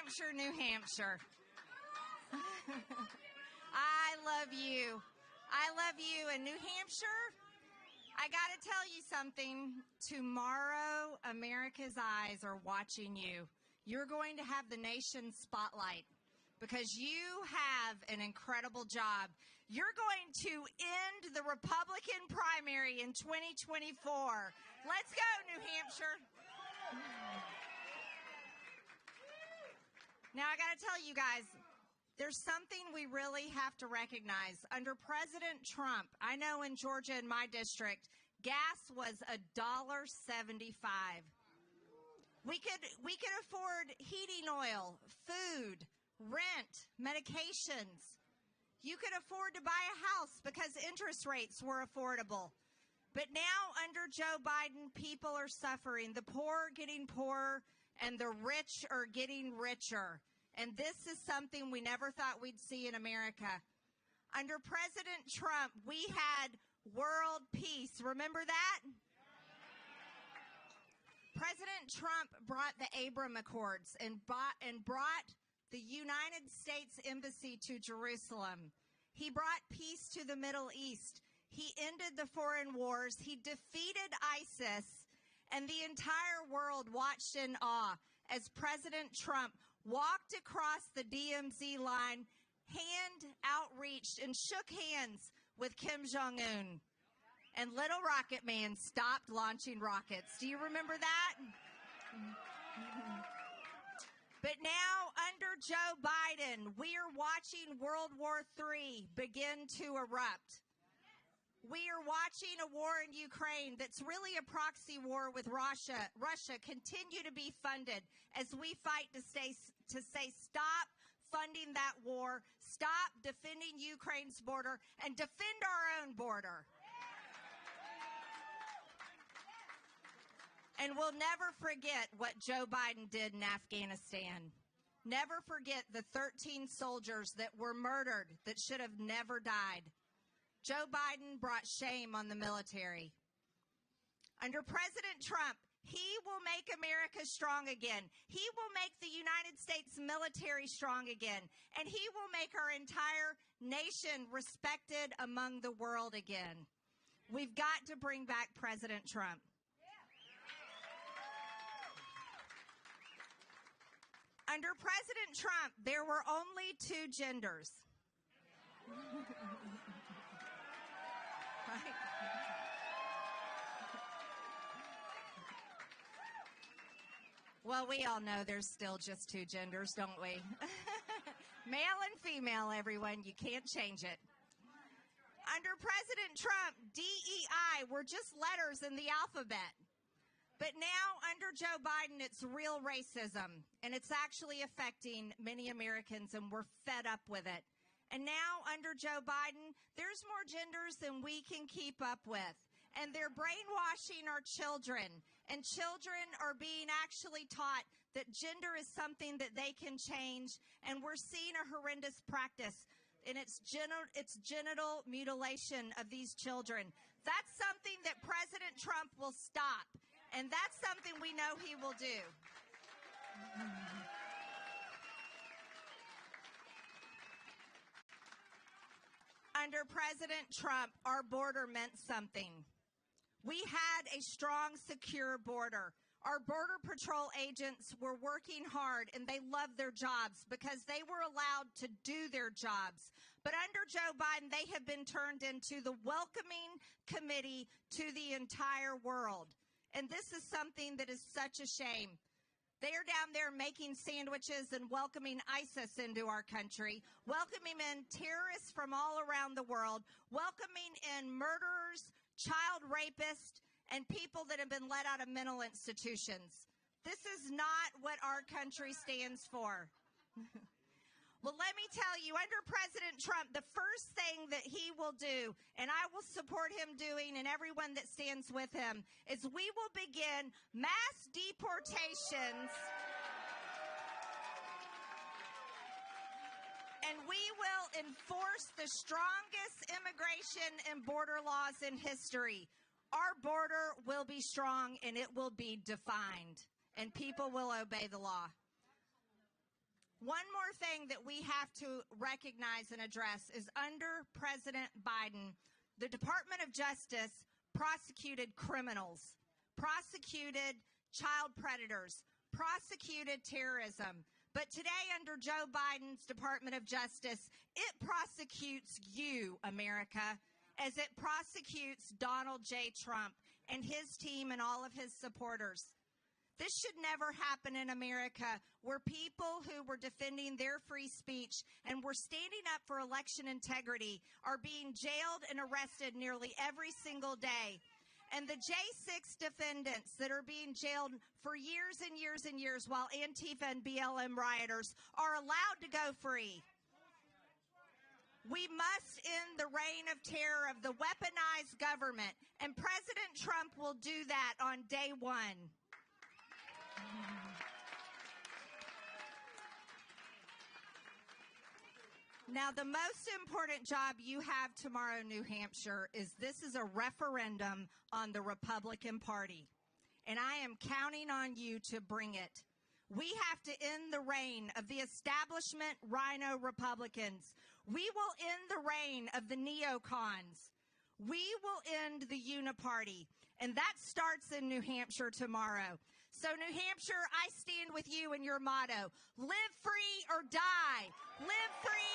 Hampshire, New Hampshire. I love you. I love you. And New Hampshire, I got to tell you something. Tomorrow, America's eyes are watching you. You're going to have the nation's spotlight because you have an incredible job. You're going to end the Republican primary in 2024. Let's go, New Hampshire. Now, I got to tell you guys, there's something we really have to recognize. Under President Trump, I know in Georgia, in my district, gas was $1.75. We could afford heating oil, food, rent, medications. You could afford to buy a house because interest rates were affordable. But now under Joe Biden, people are suffering. The poor are getting poorer and the rich are getting richer. And this is something we never thought we'd see in America. Under President Trump, we had world peace. Remember that? President Trump brought the Abraham Accords and brought the United States Embassy to Jerusalem. He brought peace to the Middle East. He ended the foreign wars. He defeated ISIS. And the entire world watched in awe as President Trump walked across the DMZ line, hand outreached, and shook hands with Kim Jong-un. And Little Rocket Man stopped launching rockets. Do you remember that? But now, under Joe Biden, we are watching World War III begin to erupt. We are watching a war in Ukraine that's really a proxy war with Russia. Russia continue to be funded as we fight to say stop funding that war, stop defending Ukraine's border, and defend our own border. And we'll never forget what Joe Biden did in Afghanistan. Never forget the 13 soldiers that were murdered that should have never died. Joe Biden brought shame on the military. Under President Trump, he will make America strong again. He will make the United States military strong again. And he will make our entire nation respected among the world again. We've got to bring back President Trump. Under President Trump, there were only two genders. Right? Well, we all know there's still just two genders, don't we? Male and female, everyone. You can't change it. Under President Trump, DEI were just letters in the alphabet. But now, under Joe Biden, it's real racism, and it's actually affecting many Americans, and we're fed up with it. And now, under Joe Biden, there's more genders than we can keep up with. And they're brainwashing our children. And children are being actually taught that gender is something that they can change. And we're seeing a horrendous practice. And it's genital mutilation of these children. That's something that President Trump will stop. And that's something we know he will do. Under President Trump, our border meant something. We had a strong, secure border. Our Border Patrol agents were working hard, and they loved their jobs because they were allowed to do their jobs. But under Joe Biden, they have been turned into the welcoming committee to the entire world. And this is something that is such a shame. They are down there making sandwiches and welcoming ISIS into our country, welcoming in terrorists from all around the world, welcoming in murderers, child rapists, and people that have been let out of mental institutions. This is not what our country stands for. Well, let me tell you, under President Trump, the first thing that he will do, and I will support him doing, and everyone that stands with him, is we will begin mass deportations, and we will enforce the strongest immigration and border laws in history. Our border will be strong, and it will be defined, and people will obey the law. One more thing that we have to recognize and address is under President Biden, the Department of Justice prosecuted criminals, prosecuted child predators, prosecuted terrorism. But today, under Joe Biden's Department of Justice, it prosecutes you, America, as it prosecutes Donald J. Trump and his team and all of his supporters. This should never happen in America, where people who were defending their free speech and were standing up for election integrity are being jailed and arrested nearly every single day. And the J6 defendants that are being jailed for years and years and years while Antifa and BLM rioters are allowed to go free. We must end the reign of terror of the weaponized government, and President Trump will do that on day one. Now, the most important job you have tomorrow, New Hampshire, is this is a referendum on the Republican Party, and I am counting on you to bring it. We have to end the reign of the establishment rhino Republicans. We will end the reign of the neocons. We will end the uniparty, and that starts in New Hampshire tomorrow. So, New Hampshire, I stand with you in your motto, live free or die. Live free